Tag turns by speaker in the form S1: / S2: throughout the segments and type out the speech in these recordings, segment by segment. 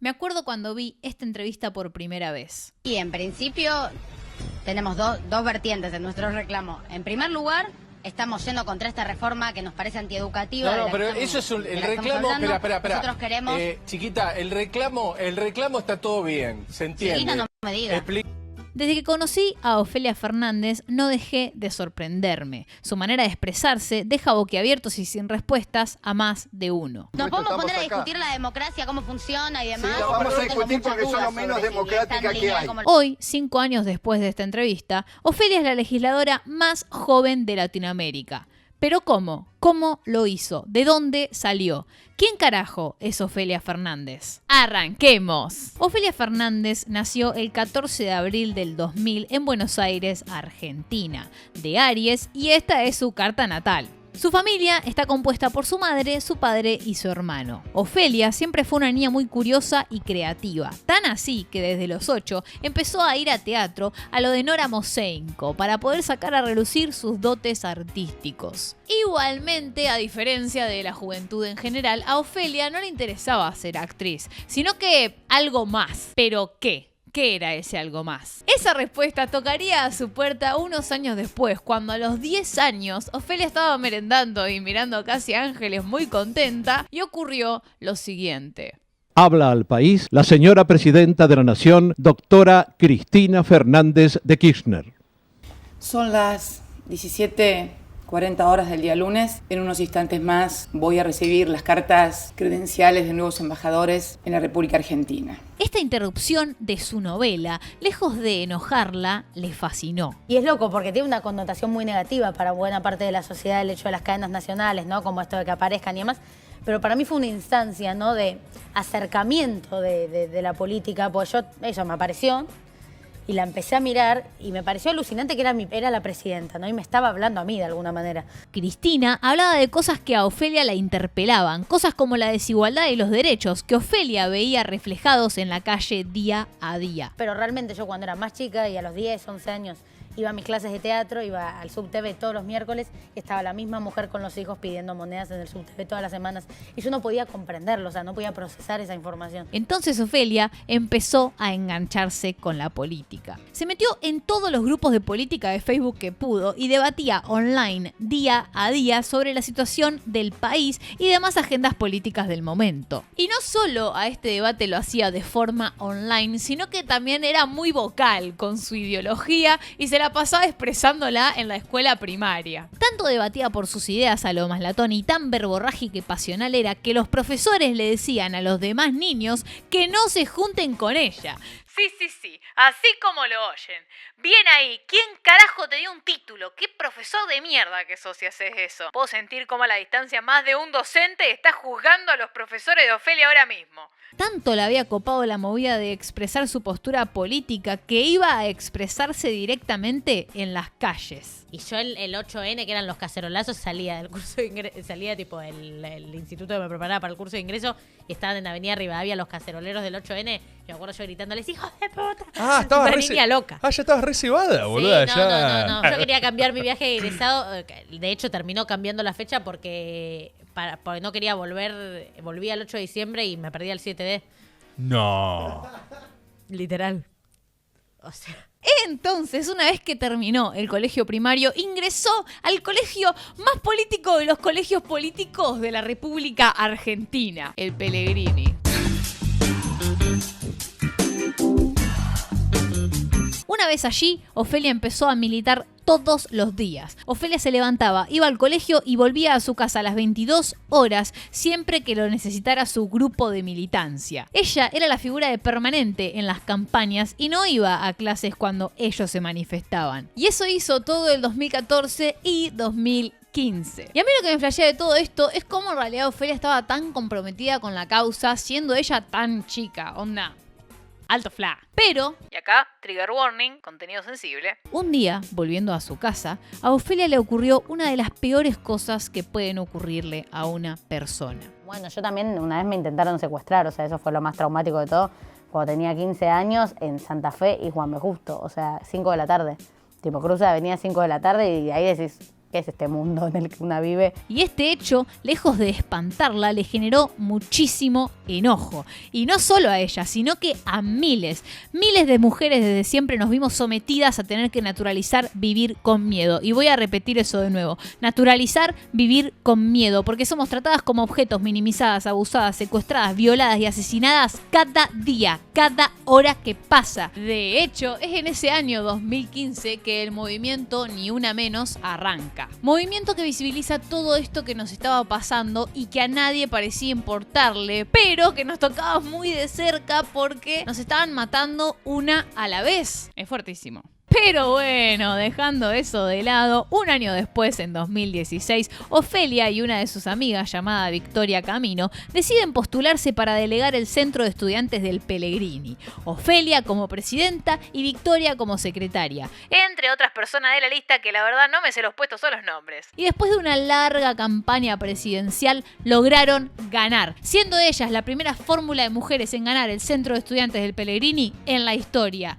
S1: Me acuerdo cuando vi esta entrevista por primera vez.
S2: Y en principio tenemos dos vertientes en nuestro reclamo. En primer lugar, estamos yendo contra esta reforma que nos parece antieducativa.
S3: No, pero eso es el reclamo. Espera.
S2: Nosotros queremos.
S3: Chiquita, el reclamo está todo bien, se entiende.
S2: Chiquita, no me digas.
S1: Desde que conocí a Ofelia Fernández no dejé de sorprenderme. Su manera de expresarse deja boquiabiertos y sin respuestas a más de uno.
S2: Nos podemos poner a discutir la democracia, cómo funciona y demás.
S4: Sí, vamos a discutir porque son lo menos democrática que hay.
S1: Hoy, 5 años después de esta entrevista, Ofelia es la legisladora más joven de Latinoamérica. ¿Pero cómo? ¿Cómo lo hizo? ¿De dónde salió? ¿Quién carajo es Ofelia Fernández? ¡Arranquemos! Ofelia Fernández nació el 14 de abril del 2000 en Buenos Aires, Argentina, de Aries, y esta es su carta natal. Su familia está compuesta por su madre, su padre y su hermano. Ofelia siempre fue una niña muy curiosa y creativa, tan así que desde los 8 empezó a ir a teatro a lo de Nora Mosenko para poder sacar a relucir sus dotes artísticos. Igualmente, a diferencia de la juventud en general, a Ofelia no le interesaba ser actriz, sino que algo más. ¿Pero qué? ¿Qué era ese algo más? Esa respuesta tocaría a su puerta unos años después, cuando a los 10 años Ofelia estaba merendando y mirando casi ángeles muy contenta, y ocurrió lo siguiente.
S5: Habla al país la señora presidenta de la Nación, doctora Cristina Fernández de Kirchner.
S6: Son las 17:40 horas del día lunes. En unos instantes más voy a recibir las cartas credenciales de nuevos embajadores en la República Argentina.
S1: Esta interrupción de su novela, lejos de enojarla, le fascinó.
S7: Y es loco porque tiene una connotación muy negativa para buena parte de la sociedad el hecho de las cadenas nacionales, ¿no? Como esto de que aparezcan y demás. Pero para mí fue una instancia, ¿no? De acercamiento de la política, pues eso me apareció y la empecé a mirar y me pareció alucinante que era la presidenta, ¿no? Y me estaba hablando a mí de alguna manera.
S1: Cristina hablaba de cosas que a Ofelia la interpelaban, cosas como la desigualdad y los derechos que Ofelia veía reflejados en la calle día a día.
S7: Pero realmente yo cuando era más chica y a los 10, 11 años iba a mis clases de teatro, iba al SubTV todos los miércoles y estaba la misma mujer con los hijos pidiendo monedas en el SubTV todas las semanas. Y yo no podía comprenderlo, o sea, no podía procesar esa información.
S1: Entonces Ofelia empezó a engancharse con la política. Se metió en todos los grupos de política de Facebook que pudo y debatía online día a día sobre la situación del país y demás agendas políticas del momento. Y no solo a este debate lo hacía de forma online, sino que también era muy vocal con su ideología y se la pasaba expresándola en la escuela primaria. Tanto debatía por sus ideas a lo maslatón y tan verborrágica y pasional era que los profesores le decían a los demás niños que no se junten con ella. Sí, así como lo oyen. Bien ahí, ¿quién carajo te dio un título? ¿Qué profesor de mierda que sos si haces eso? Puedo sentir cómo a la distancia más de un docente está juzgando a los profesores de Ofelia ahora mismo. Tanto le había copado la movida de expresar su postura política que iba a expresarse directamente en las calles.
S8: Y yo el 8N, que eran los cacerolazos, salía del curso de ingreso, salía tipo el instituto que me preparaba para el curso de ingreso y estaban en Avenida Rivadavia los caceroleros del 8N. Y me acuerdo yo gritándoles, ¡hijos de puta!
S9: Ah, estabas
S8: una niña loca.
S9: Ah, ya estabas recibada, boluda.
S8: Sí, no. Yo quería cambiar mi viaje de egresado. De hecho, terminó cambiando la fecha porque no quería volver. Volví al 8 de diciembre y me perdí al 7D.
S9: No.
S8: Literal. O sea.
S1: Entonces, una vez que terminó el colegio primario, ingresó al colegio más político de los colegios políticos de la República Argentina, el Pellegrini. Una vez allí, Ofelia empezó a militar todos los días. Ofelia se levantaba, iba al colegio y volvía a su casa a las 22 horas siempre que lo necesitara su grupo de militancia. Ella era la figura de permanente en las campañas y no iba a clases cuando ellos se manifestaban. Y eso hizo todo el 2014 y 2015. Y a mí lo que me flashea de todo esto es cómo en realidad Ofelia estaba tan comprometida con la causa siendo ella tan chica. Onda, alto fla. Pero, y acá, trigger warning, contenido sensible. Un día, volviendo a su casa, a Ofelia le ocurrió una de las peores cosas que pueden ocurrirle a una persona.
S7: Bueno, yo también una vez me intentaron secuestrar, o sea, eso fue lo más traumático de todo. Cuando tenía 15 años en Santa Fe y Juan B. Justo, o sea, 5 de la tarde. Tipo, cruza Avenida 5 de la tarde y ahí decís, qué es este mundo en el que una vive.
S1: Y este hecho, lejos de espantarla, le generó muchísimo enojo. Y no solo a ella, sino que a miles de mujeres desde siempre nos vimos sometidas a tener que naturalizar vivir con miedo. Y voy a repetir eso de nuevo. Naturalizar vivir con miedo, porque somos tratadas como objetos, minimizadas, abusadas, secuestradas, violadas y asesinadas cada día, cada hora que pasa. De hecho, es en ese año 2015 que el movimiento Ni Una Menos arranca. Movimiento que visibiliza todo esto que nos estaba pasando y que a nadie parecía importarle, pero que nos tocaba muy de cerca porque nos estaban matando una a la vez. Es fuertísimo. Pero bueno, dejando eso de lado, un año después, en 2016, Ofelia y una de sus amigas llamada Victoria Camino deciden postularse para delegar el Centro de Estudiantes del Pellegrini. Ofelia como presidenta y Victoria como secretaria. Entre otras personas de la lista que la verdad no me sé los puestos o los nombres. Y después de una larga campaña presidencial lograron ganar, siendo ellas la primera fórmula de mujeres en ganar el Centro de Estudiantes del Pellegrini en la historia.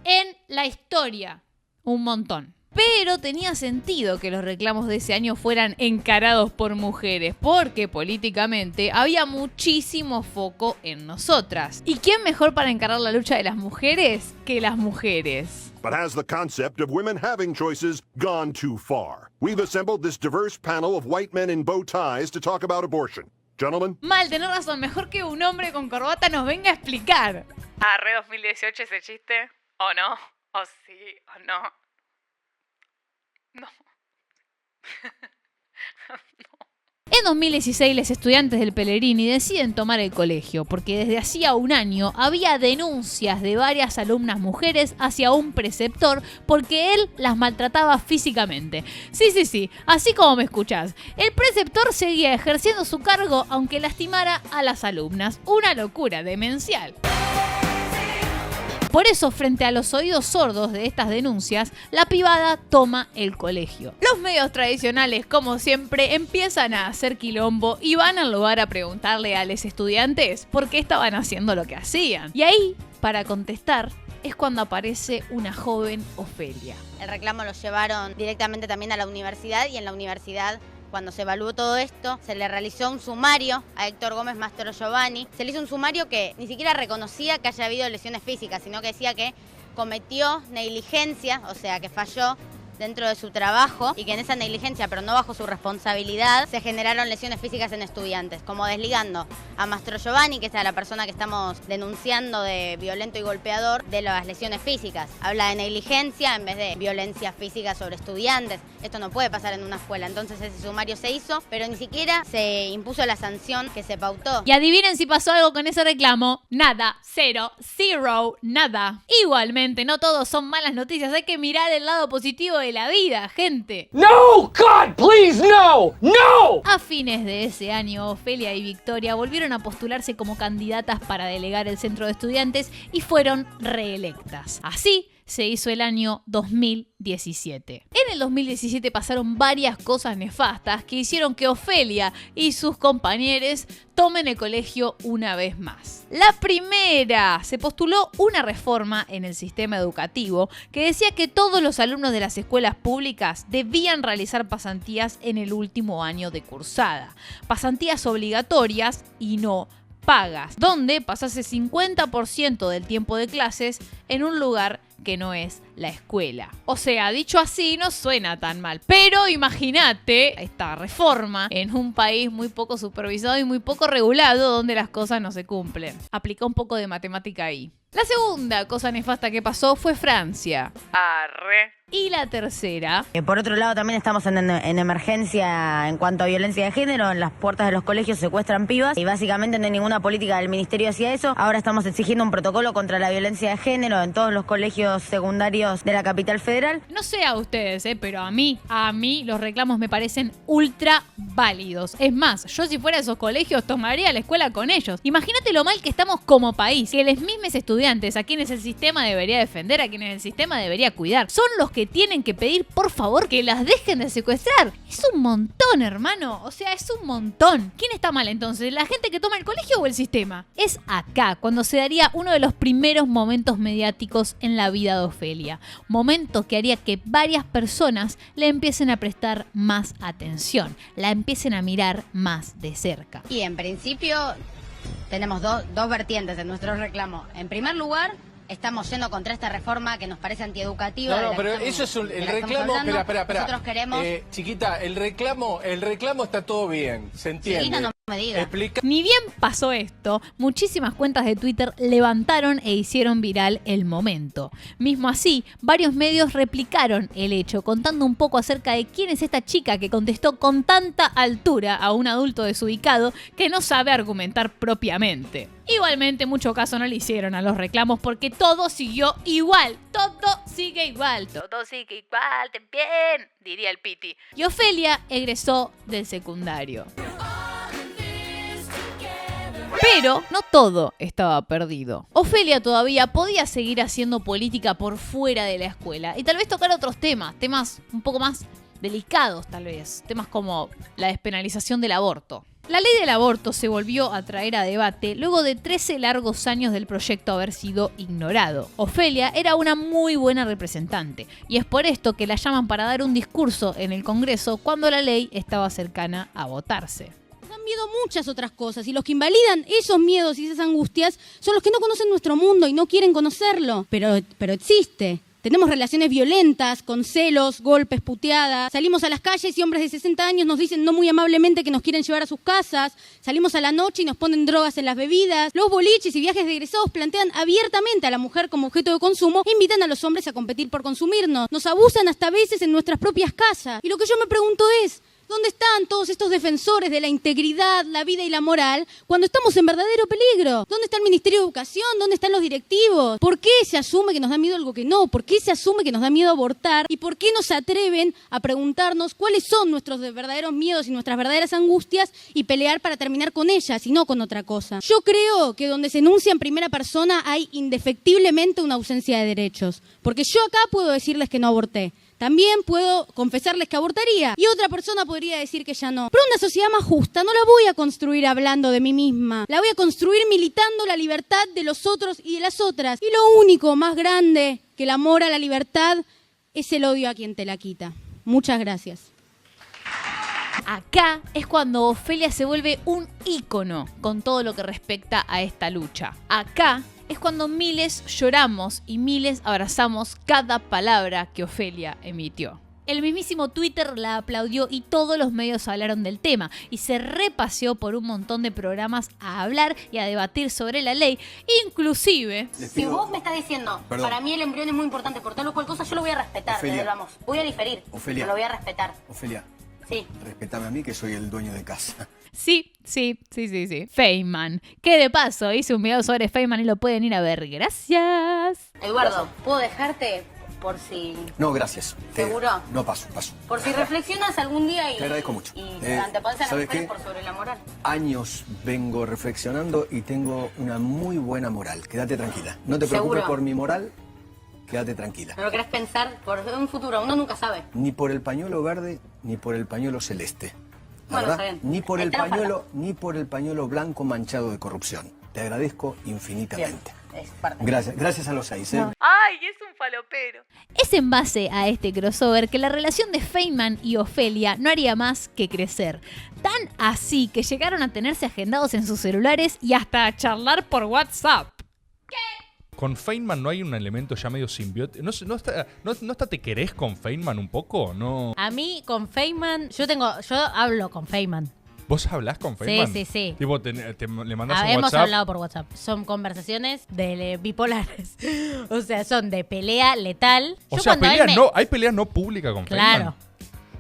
S1: En la historia. Un montón. Pero tenía sentido que los reclamos de ese año fueran encarados por mujeres, porque políticamente había muchísimo foco en nosotras. ¿Y quién mejor para encarar la lucha de las mujeres que las mujeres?
S10: But has the concept of women having choices gone too far? We've assembled this diverse panel of white men in bow ties to talk about abortion. Gentlemen.
S1: Mal, tenés razón. Mejor que un hombre con corbata nos venga a explicar. ¿Arre 2018 ese chiste? ¿O no? ¿O sí? ¿O no? No. En 2016, los estudiantes del Pellegrini deciden tomar el colegio, porque desde hacía un año había denuncias de varias alumnas mujeres hacia un preceptor porque él las maltrataba físicamente. Sí, así como me escuchás. El preceptor seguía ejerciendo su cargo aunque lastimara a las alumnas. Una locura demencial. Por eso, frente a los oídos sordos de estas denuncias, la pibada toma el colegio. Los medios tradicionales, como siempre, empiezan a hacer quilombo y van al lugar a preguntarle a los estudiantes por qué estaban haciendo lo que hacían. Y ahí, para contestar, es cuando aparece una joven Ofelia.
S2: El reclamo lo llevaron directamente también a la universidad y en la universidad, cuando se evaluó todo esto, se le realizó un sumario a Héctor Gómez Mastrogiovanni. Se le hizo un sumario que ni siquiera reconocía que haya habido lesiones físicas, sino que decía que cometió negligencia, o sea, que falló dentro de su trabajo y que en esa negligencia, pero no bajo su responsabilidad, se generaron lesiones físicas en estudiantes, como desligando a Mastrogiovanni, que es la persona que estamos denunciando de violento y golpeador, de las lesiones físicas. Habla de negligencia en vez de violencia física sobre estudiantes. Esto no puede pasar en una escuela, entonces ese sumario se hizo, pero ni siquiera se impuso la sanción que se pautó.
S1: Y adivinen si pasó algo con ese reclamo. Nada, cero, nada. Igualmente, no todos son malas noticias, hay que mirar el lado positivo de la vida, gente.
S3: No, God, please, no, no.
S1: A fines de ese año, Ofelia y Victoria volvieron a postularse como candidatas para delegar el centro de estudiantes y fueron reelectas. Así se hizo el año 2017. En el 2017 pasaron varias cosas nefastas que hicieron que Ofelia y sus compañeros tomen el colegio una vez más. La primera, se postuló una reforma en el sistema educativo que decía que todos los alumnos de las escuelas públicas debían realizar pasantías en el último año de cursada. Pasantías obligatorias y no pagas, donde pasase 50% del tiempo de clases en un lugar que no es la escuela. O sea, dicho así no suena tan mal, pero imagínate esta reforma en un país muy poco supervisado y muy poco regulado donde las cosas no se cumplen. Aplica un poco de matemática ahí. La segunda cosa nefasta que pasó fue Francia. Arre. Y la tercera.
S7: Por otro lado, también estamos en emergencia en cuanto a violencia de género. En las puertas de los colegios secuestran pibas y básicamente no hay ninguna política del ministerio hacia eso. Ahora estamos exigiendo un protocolo contra la violencia de género en todos los colegios secundarios de la capital federal.
S1: No sé a ustedes, pero a mí los reclamos me parecen ultra válidos. Es más, yo si fuera de esos colegios tomaría la escuela con ellos. Imagínate lo mal que estamos como país, que los mismos estudiantes a quienes el sistema debería defender, a quienes el sistema debería cuidar, son los que que tienen que pedir por favor que las dejen de secuestrar. Es un montón, hermano. O sea, es un montón. ¿Quién está mal entonces? ¿La gente que toma el colegio o el sistema? Es acá cuando se daría uno de los primeros momentos mediáticos en la vida de Ofelia. Momento que haría que varias personas le empiecen a prestar más atención, la empiecen a mirar más de cerca.
S2: Y en principio tenemos dos vertientes en nuestro reclamo. En primer lugar, estamos yendo contra esta reforma que nos parece antieducativa.
S3: No, pero eso es el reclamo. Espera.
S2: Nosotros queremos.
S3: Chiquita, el reclamo está todo bien, se entiende.
S2: Chiquita, no me diga.
S1: Ni bien pasó esto, muchísimas cuentas de Twitter levantaron e hicieron viral el momento. Mismo así, varios medios replicaron el hecho, contando un poco acerca de quién es esta chica que contestó con tanta altura a un adulto desubicado que no sabe argumentar propiamente. Igualmente, mucho caso no le hicieron a los reclamos porque todo siguió igual. Todo sigue igual, bien, diría el Piti. Y Ofelia egresó del secundario. Pero no todo estaba perdido. Ofelia todavía podía seguir haciendo política por fuera de la escuela y tal vez tocar otros temas un poco más delicados tal vez, temas como la despenalización del aborto. La ley del aborto se volvió a traer a debate luego de 13 largos años del proyecto haber sido ignorado. Ofelia era una muy buena representante y es por esto que la llaman para dar un discurso en el Congreso cuando la ley estaba cercana a votarse.
S11: Dan miedo muchas otras cosas y los que invalidan esos miedos y esas angustias son los que no conocen nuestro mundo y no quieren conocerlo. Pero existe. Tenemos relaciones violentas, con celos, golpes, puteadas. Salimos a las calles y hombres de 60 años nos dicen no muy amablemente que nos quieren llevar a sus casas. Salimos a la noche y nos ponen drogas en las bebidas. Los boliches y viajes de egresados plantean abiertamente a la mujer como objeto de consumo e invitan a los hombres a competir por consumirnos. Nos abusan hasta a veces en nuestras propias casas. Y lo que yo me pregunto es, ¿dónde están todos estos defensores de la integridad, la vida y la moral cuando estamos en verdadero peligro? ¿Dónde está el Ministerio de Educación? ¿Dónde están los directivos? ¿Por qué se asume que nos da miedo algo que no? ¿Por qué se asume que nos da miedo abortar? ¿Y por qué no se atreven a preguntarnos cuáles son nuestros verdaderos miedos y nuestras verdaderas angustias y pelear para terminar con ellas y no con otra cosa? Yo creo que donde se enuncia en primera persona hay indefectiblemente una ausencia de derechos. Porque yo acá puedo decirles que no aborté. También puedo confesarles que abortaría y otra persona podría decir que ya no. Pero una sociedad más justa no la voy a construir hablando de mí misma. La voy a construir militando la libertad de los otros y de las otras. Y lo único más grande que el amor a la libertad es el odio a quien te la quita. Muchas gracias.
S1: Acá es cuando Ofelia se vuelve un ícono con todo lo que respecta a esta lucha. Acá es cuando miles lloramos y miles abrazamos cada palabra que Ofelia emitió. El mismísimo Twitter la aplaudió y todos los medios hablaron del tema y se repaseó por un montón de programas a hablar y a debatir sobre la ley, inclusive...
S7: Si vos me estás diciendo,
S4: Perdón.
S7: para mí el embrión es muy importante por tal o cual cosa, yo lo voy a respetar,
S4: Ofelia.
S7: vamos. Voy a diferir,
S4: Ofelia.
S7: pero lo voy a respetar.
S4: Ofelia,
S7: Sí.
S4: respetame a mí que soy el dueño de casa.
S1: Sí. Feynman. Que de paso hice un video sobre Feynman y lo pueden ir a ver. Gracias.
S7: Eduardo, ¿puedo dejarte por si...
S4: No, gracias.
S7: ¿Seguro?
S4: No, paso.
S7: Por si reflexionas algún día y...
S4: Te agradezco mucho.
S7: Y te antepones a las
S4: ¿sabes
S7: mujeres
S4: qué?
S7: por sobre la moral.
S4: Años vengo reflexionando y tengo una muy buena moral. Quédate tranquila. No te preocupes
S7: ¿Seguro?
S4: por mi moral. Quédate tranquila.
S7: ¿No lo querés pensar por un futuro? Uno nunca sabe.
S4: Ni por el pañuelo verde, ni por el pañuelo celeste. La
S7: Bueno,
S4: verdad,
S7: está bien.
S4: ni por el
S7: Está
S4: pañuelo, ni por el pañuelo blanco manchado de corrupción. Te agradezco infinitamente.
S7: Es parte.
S4: Gracias a los 6.
S1: ¡Ay, es un falopero! Es en base a este crossover que la relación de Feynman y Ofelia no haría más que crecer. Tan así que llegaron a tenerse agendados en sus celulares y hasta a charlar por WhatsApp.
S9: Con Feynman no hay un elemento ya medio simbiótico. ¿No está te querés con Feynman un poco? No.
S8: A mí, con Feynman, yo hablo con Feynman.
S9: ¿Vos hablás con Feynman?
S8: Sí.
S9: Tipo, le mandás un
S8: Hemos
S9: WhatsApp.
S8: hablado por WhatsApp. Son conversaciones bipolares. O sea, son de pelea letal.
S9: O
S8: Yo
S9: sea,
S8: cuando
S9: pelea
S8: él me-
S9: no, hay pelea no pública con
S8: Claro.
S9: Feynman.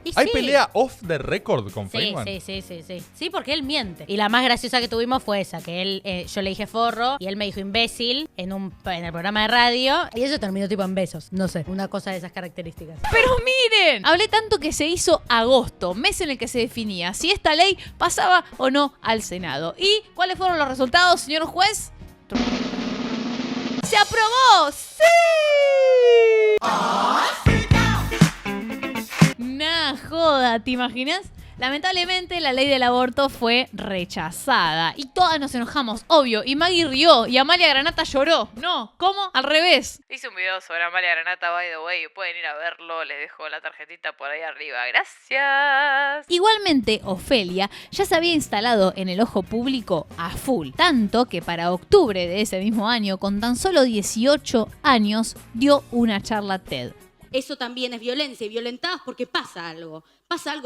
S8: Y
S9: Hay
S8: sí.
S9: pelea off the record con
S8: Sí,
S9: Feynman.
S8: sí. Sí, porque él miente. Y la más graciosa que tuvimos fue esa, que él, yo le dije forro y él me dijo imbécil en el programa de radio y eso terminó tipo en besos. No sé, una cosa de esas características.
S1: ¡Pero miren! Hablé tanto que se hizo agosto, mes en el que se definía si esta ley pasaba o no al Senado. ¿Y cuáles fueron los resultados, señor juez? ¡Se aprobó! ¡Sí! nada, ¿te imaginas? Lamentablemente la ley del aborto fue rechazada y todas nos enojamos, obvio, y Maggie rió y Amalia Granata lloró. No, ¿cómo? Al revés. Hice un video sobre Amalia Granata, by the way, pueden ir a verlo, les dejo la tarjetita por ahí arriba, gracias. Igualmente, Ofelia ya se había instalado en el ojo público a full, tanto que para octubre de ese mismo año, con tan solo 18 años, dio una charla TED.
S12: Eso también es violencia, y violentadas porque pasa algo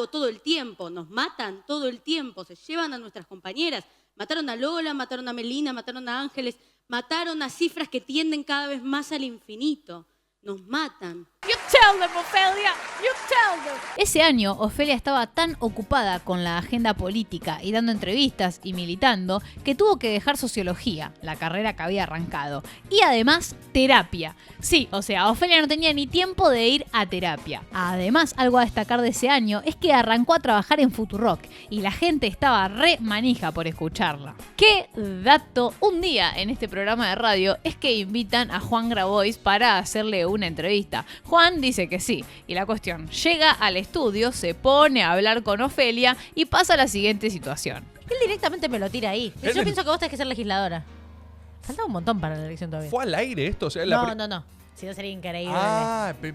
S12: todo el tiempo, nos matan todo el tiempo, se llevan a nuestras compañeras, mataron a Lola, mataron a Melina, mataron a Ángeles, mataron a cifras que tienden cada vez más al infinito, nos matan.
S1: You tell them, Ofelia, you tell them. Ese año, Ofelia estaba tan ocupada con la agenda política y dando entrevistas y militando que tuvo que dejar sociología, la carrera que había arrancado, y además terapia. Sí, o sea, Ofelia no tenía ni tiempo de ir a terapia. Además, algo a destacar de ese año es que arrancó a trabajar en Futurock y la gente estaba re manija por escucharla. ¡Qué dato! Un día en este programa de radio es que invitan a Juan Grabois para hacerle una entrevista. Juan dice que sí, y la cuestión, llega al estudio, se pone a hablar con Ofelia y pasa la siguiente situación.
S8: Él directamente me lo tira ahí. Yo pienso que vos tenés que ser legisladora. Falta un montón para la elección todavía.
S9: ¿Fue al aire esto? O sea,
S8: no. Si no sería increíble.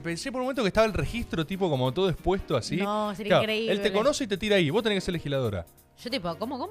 S9: Pensé por un momento que estaba el registro tipo como todo expuesto así.
S8: No, sería increíble.
S9: Él te conoce y te tira ahí. Vos tenés que ser legisladora.
S8: Yo tipo, ¿cómo?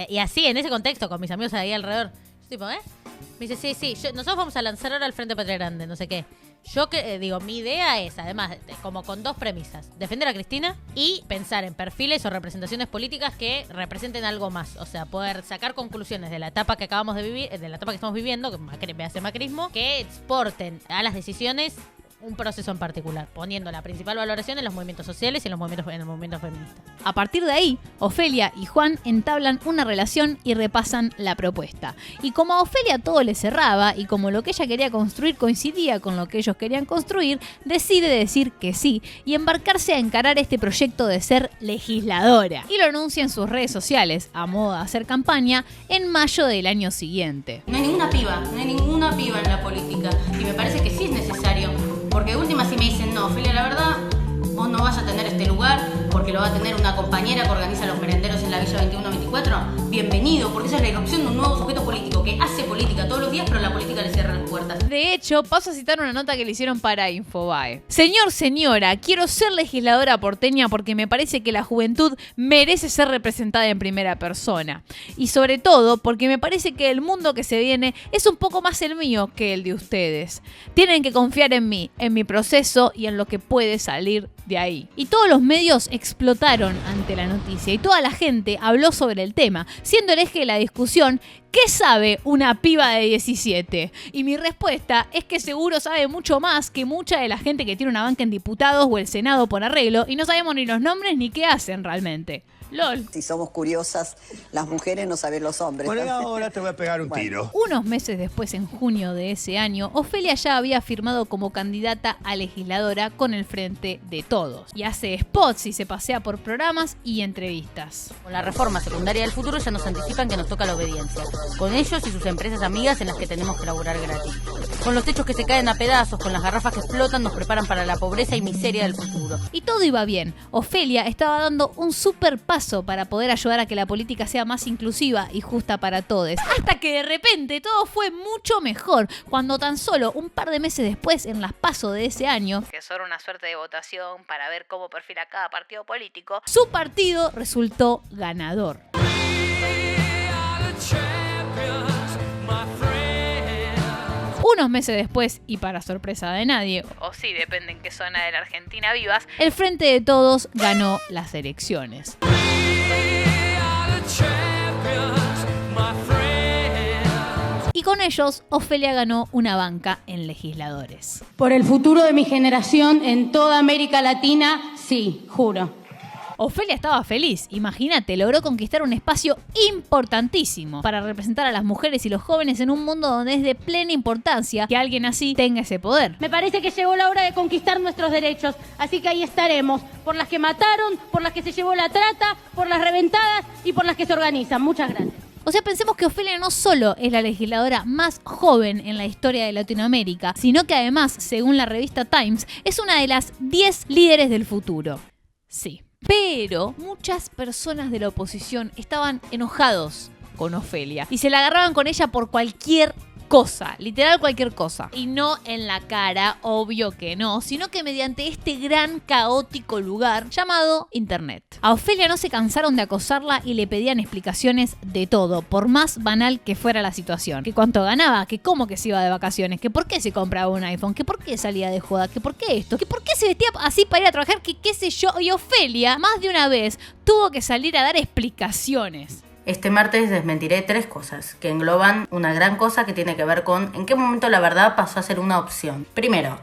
S8: Y así, en ese contexto, con mis amigos ahí alrededor. Yo tipo, Me dice, sí. Nosotros vamos a lanzar ahora el Frente Patria Grande, no sé qué. Yo digo, mi idea es, además, como con dos premisas. Defender a Cristina y pensar en perfiles o representaciones políticas que representen algo más. O sea, poder sacar conclusiones de la etapa que acabamos de vivir, de la etapa que estamos viviendo, que me hace macrismo, que exporten a las decisiones un proceso en particular, poniendo la principal valoración en los movimientos sociales y en el movimiento feminista. A partir de ahí, Ofelia y Juan entablan una relación y repasan la propuesta. Y como a Ofelia todo le cerraba y como lo que ella quería construir coincidía con lo que ellos querían construir, decide decir que sí y embarcarse a encarar este proyecto de ser legisladora. Y lo anuncia en sus redes sociales, a modo de hacer campaña, en mayo del año siguiente.
S12: No hay ninguna piba en la política y me parece que sí es necesario. Porque de última si me dicen, no, Ofelia, la verdad, vos no vas a tener este lugar porque lo va a tener una compañera que organiza los merenderos en la Villa 21-24, bienvenido, porque esa es la irrupción de un nuevo sujeto político que hace política todos los días, pero la política le cierra las puertas.
S1: De hecho, paso a citar una nota que le hicieron para Infobae. Señora, quiero ser legisladora porteña porque me parece que la juventud merece ser representada en primera persona. Y sobre todo porque me parece que el mundo que se viene es un poco más el mío que el de ustedes. Tienen que confiar en mí, en mi proceso y en lo que puede salir de ahí. Y todos los medios explotaron ante la noticia y toda la gente habló sobre el tema, siendo el eje de la discusión, ¿qué sabe una piba de 17? Y mi respuesta es que seguro sabe mucho más que mucha de la gente que tiene una banca en diputados o el Senado por arreglo y no sabemos ni los nombres ni qué hacen realmente. LOL.
S13: Si somos curiosas, las mujeres no saben los hombres.
S4: Bueno, ahora te voy a pegar un tiro.
S1: Unos meses después, en junio de ese año, Ofelia ya había firmado como candidata a legisladora con el Frente de Todos. Y hace spots y se pasea por programas y entrevistas.
S12: Con la reforma secundaria del futuro ya nos anticipan que nos toca la obediencia. Con ellos y sus empresas amigas en las que tenemos que laburar gratis. Con los techos que se caen a pedazos, con las garrafas que explotan, nos preparan para la pobreza y miseria del futuro.
S1: Y todo iba bien. Ofelia estaba dando un super paso para poder ayudar a que la política sea más inclusiva y justa para todos. Hasta que de repente todo fue mucho mejor, cuando tan solo un par de meses después, en las PASO de ese año, que son una suerte de votación para ver cómo perfila cada partido político, su partido resultó ganador. Unos meses después, y para sorpresa de nadie, o sí, depende en qué zona de la Argentina vivas, el Frente de Todos ganó las elecciones. Y con ellos, Ofelia ganó una banca en legisladores.
S11: Por el futuro de mi generación en toda América Latina, sí, juro.
S1: Ofelia estaba feliz, imagínate, logró conquistar un espacio importantísimo para representar a las mujeres y los jóvenes en un mundo donde es de plena importancia que alguien así tenga ese poder.
S11: Me parece que llegó la hora de conquistar nuestros derechos, así que ahí estaremos, por las que mataron, por las que se llevó la trata, por las reventadas y por las que se organizan. Muchas gracias.
S1: O sea, pensemos que Ofelia no solo es la legisladora más joven en la historia de Latinoamérica, sino que además, según la revista Times, es una de las 10 líderes del futuro. Sí. Pero muchas personas de la oposición estaban enojados con Ofelia y se la agarraban con ella por cualquier cosa, literal cualquier cosa. Y no en la cara, obvio que no, sino que mediante este gran caótico lugar llamado Internet. A Ofelia no se cansaron de acosarla y le pedían explicaciones de todo, por más banal que fuera la situación. Que cuánto ganaba, que cómo que se iba de vacaciones, que por qué se compraba un iPhone, que por qué salía de joda, que por qué esto, que por qué se vestía así para ir a trabajar, que qué sé yo. Y Ofelia, más de una vez, tuvo que salir a dar explicaciones.
S12: Este martes desmentiré 3 cosas que engloban una gran cosa que tiene que ver con en qué momento la verdad pasó a ser una opción. Primero,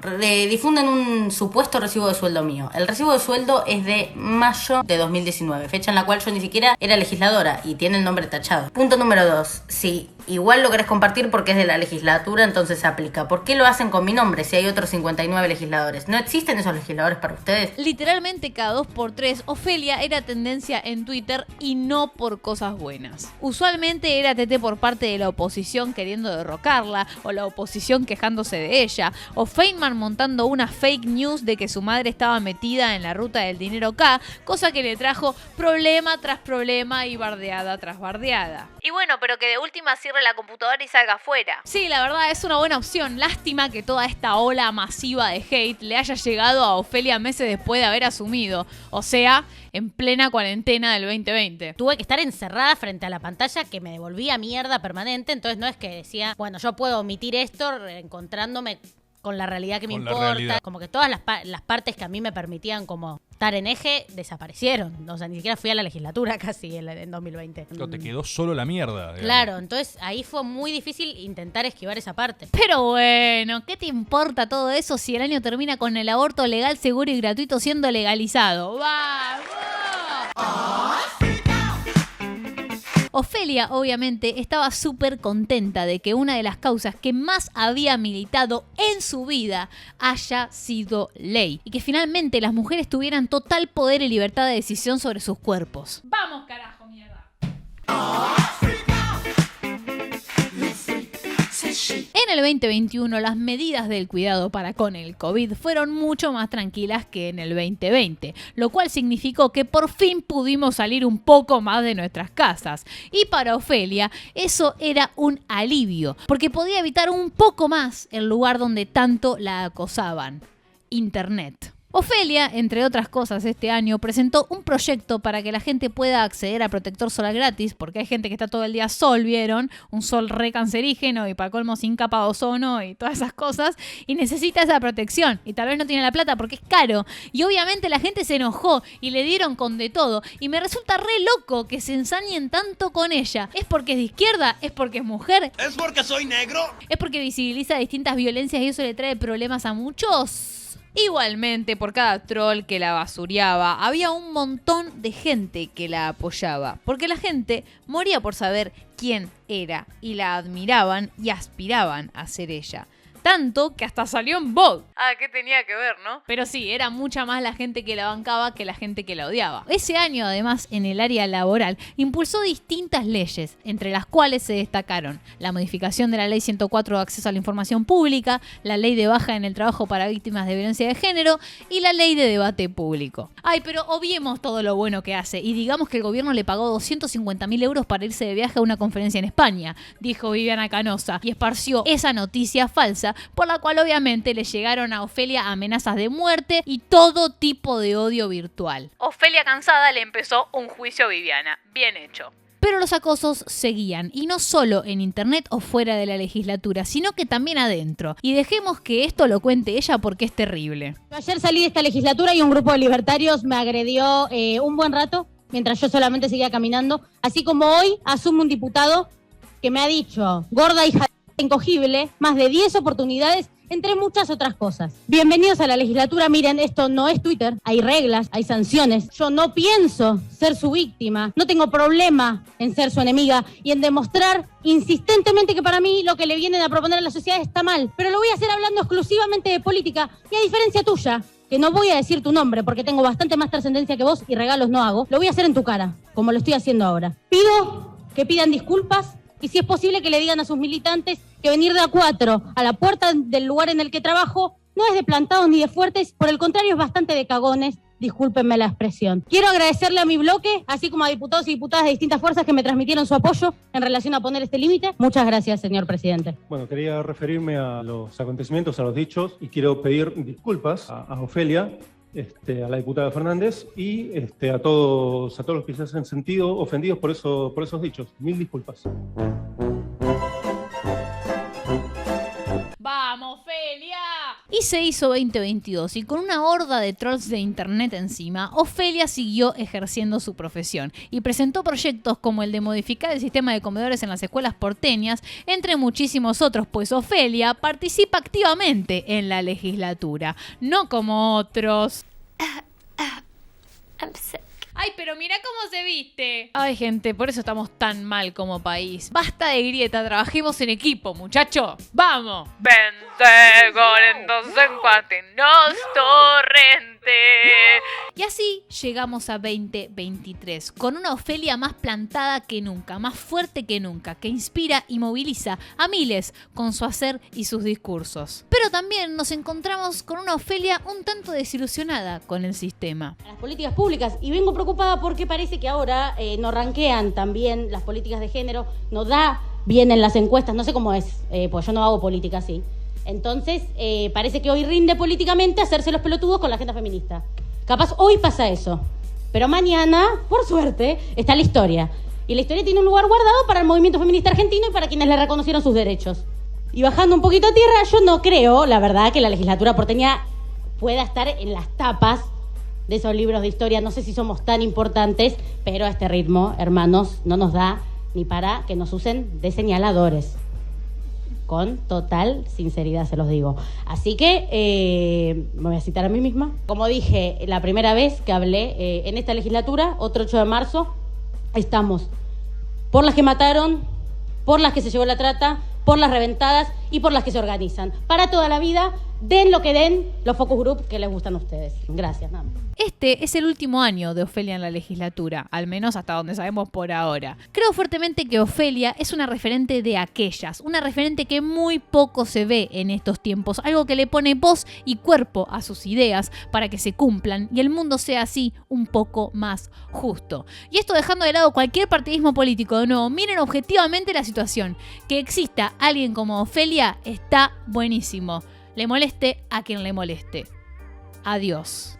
S12: difunden un supuesto recibo de sueldo mío. El recibo de sueldo es de mayo de 2019, fecha en la cual yo ni siquiera era legisladora y tiene el nombre tachado. Punto número 2, si igual lo querés compartir porque es de la legislatura, entonces se aplica. ¿Por qué lo hacen con mi nombre si hay otros 59 legisladores? ¿No existen esos legisladores para ustedes?
S1: Literalmente cada 2x3, Ofelia era tendencia en Twitter y no por cosas buenas. Usualmente era TT por parte de la oposición queriendo derrocarla, o la oposición quejándose de ella, o Feynman montando una fake news de que su madre estaba metida en la ruta del dinero K, cosa que le trajo problema tras problema y bardeada tras bardeada.
S14: Y bueno, pero que de última cierre la computadora y salga afuera.
S1: Sí, la verdad es una buena opción. Lástima que toda esta ola masiva de hate le haya llegado a Ofelia meses después de haber asumido. O sea, en plena cuarentena del 2020.
S8: Tuve que estar encerrada frente a la pantalla que me devolvía mierda permanente. Entonces no es que decía, bueno, yo puedo omitir esto encontrándome con la realidad que me importa. Como que todas las partes que a mí me permitían como estar en eje desaparecieron. O sea, ni siquiera fui a la legislatura casi en 2020.
S9: No, te quedó solo la mierda. Digamos.
S8: Claro, entonces ahí fue muy difícil intentar esquivar esa parte.
S1: Pero bueno, ¿qué te importa todo eso si el año termina con el aborto legal, seguro y gratuito siendo legalizado? ¡Vamos! Ofelia, obviamente, estaba súper contenta de que una de las causas que más había militado en su vida haya sido ley y que finalmente las mujeres tuvieran total poder y libertad de decisión sobre sus cuerpos. ¡Vamos, carajo, mierda! En el 2021 las medidas del cuidado para con el COVID fueron mucho más tranquilas que en el 2020, lo cual significó que por fin pudimos salir un poco más de nuestras casas. Y para Ofelia eso era un alivio, porque podía evitar un poco más el lugar donde tanto la acosaban: Internet. Ofelia, entre otras cosas, este año presentó un proyecto para que la gente pueda acceder a protector solar gratis, porque hay gente que está todo el día sol, ¿vieron? Un sol re cancerígeno y para colmo sin capa de ozono y todas esas cosas, y necesita esa protección, y tal vez no tiene la plata porque es caro, y obviamente la gente se enojó y le dieron con de todo, y me resulta re loco que se ensañen tanto con ella. ¿Es porque es de izquierda? ¿Es porque es mujer?
S15: ¿Es porque soy negro?
S1: ¿Es porque visibiliza distintas violencias y eso le trae problemas a muchos? Igualmente, por cada troll que la basureaba, había un montón de gente que la apoyaba, porque la gente moría por saber quién era y la admiraban y aspiraban a ser ella. Tanto que hasta salió en Vogue.
S14: Ah, ¿qué tenía que ver, no?
S1: Pero sí, era mucha más la gente que la bancaba que la gente que la odiaba. Ese año, además, en el área laboral, impulsó distintas leyes, entre las cuales se destacaron la modificación de la Ley 104 de acceso a la información pública, la Ley de baja en el trabajo para víctimas de violencia de género y la Ley de debate público. Ay, pero obviemos todo lo bueno que hace y digamos que el gobierno le pagó 250.000 euros para irse de viaje a una conferencia en España, dijo Viviana Canosa, y esparció esa noticia falsa, por la cual obviamente le llegaron a Ofelia amenazas de muerte y todo tipo de odio virtual.
S14: Ofelia cansada le empezó un juicio a Viviana. Bien hecho.
S1: Pero los acosos seguían, y no solo en internet o fuera de la legislatura, sino que también adentro. Y dejemos que esto lo cuente ella porque es terrible.
S16: Ayer salí de esta legislatura y un grupo de libertarios me agredió un buen rato, mientras yo solamente seguía caminando. Así como hoy asume un diputado que me ha dicho, gorda hija de incogible, más de 10 oportunidades, entre muchas otras cosas. Bienvenidos a la legislatura. Miren, esto no es Twitter, hay reglas, hay sanciones. Yo no pienso ser su víctima, no tengo problema en ser su enemiga y en demostrar insistentemente que para mí lo que le vienen a proponer a la sociedad está mal, pero lo voy a hacer hablando exclusivamente de política y a diferencia tuya, que no voy a decir tu nombre porque tengo bastante más trascendencia que vos y regalos no hago, lo voy a hacer en tu cara, como lo estoy haciendo ahora. Pido que pidan disculpas y si es posible que le digan a sus militantes que venir de A4 a la puerta del lugar en el que trabajo no es de plantados ni de fuertes, por el contrario es bastante de cagones discúlpenme la expresión. Quiero agradecerle a mi bloque, así como a diputados y diputadas de distintas fuerzas que me transmitieron su apoyo en relación a poner este límite. Muchas gracias, señor presidente.
S15: Bueno, quería referirme a los acontecimientos, a los dichos, y quiero pedir disculpas a Ofelia, a la diputada Fernández y a todos los que se han sentido ofendidos por esos dichos. Mil disculpas.
S1: ¡Vamos, Ofelia! Y se hizo 2022 y con una horda de trolls de internet encima, Ofelia siguió ejerciendo su profesión y presentó proyectos como el de modificar el sistema de comedores en las escuelas porteñas, entre muchísimos otros, pues Ofelia participa activamente en la legislatura, no como otros. Ay, pero mira cómo se viste. Ay, gente, por eso estamos tan mal como país. Basta de grieta, trabajemos en equipo, muchacho. ¡Vamos!
S14: Vente con entonces cuátenos torrente.
S1: Y así llegamos a 2023, con una Ofelia más plantada que nunca, más fuerte que nunca, que inspira y moviliza a miles con su hacer y sus discursos. Pero también nos encontramos con una Ofelia un tanto desilusionada con el sistema.
S16: Las políticas públicas, y vengo preocupada porque parece que ahora no ranquean también las políticas de género, no da bien en las encuestas, no sé cómo es, pues yo no hago política así. Entonces, parece que hoy rinde políticamente hacerse los pelotudos con la agenda feminista. Capaz hoy pasa eso, pero mañana, por suerte, está la historia. Y la historia tiene un lugar guardado para el movimiento feminista argentino y para quienes le reconocieron sus derechos. Y bajando un poquito a tierra, yo no creo, la verdad, que la legislatura porteña pueda estar en las tapas de esos libros de historia. No sé si somos tan importantes, pero a este ritmo, hermanos, no nos da ni para que nos usen de señaladores. Con total sinceridad se los digo. Así que me voy a citar a mí misma. Como dije la primera vez que hablé en esta legislatura, otro 8 de marzo, estamos por las que mataron, por las que se llevó la trata, por las reventadas y por las que se organizan. Para toda la vida, den lo que den los focus group que les gustan a ustedes. Gracias, nada más.
S1: Este es el último año de Ofelia en la legislatura, al menos hasta donde sabemos por ahora. Creo fuertemente que Ofelia es una referente de aquellas, una referente que muy poco se ve en estos tiempos, algo que le pone voz y cuerpo a sus ideas para que se cumplan y el mundo sea así un poco más justo. Y esto dejando de lado cualquier partidismo político, de nuevo, miren objetivamente la situación. Que exista alguien como Ofelia está buenísimo. Le moleste a quien le moleste. Adiós.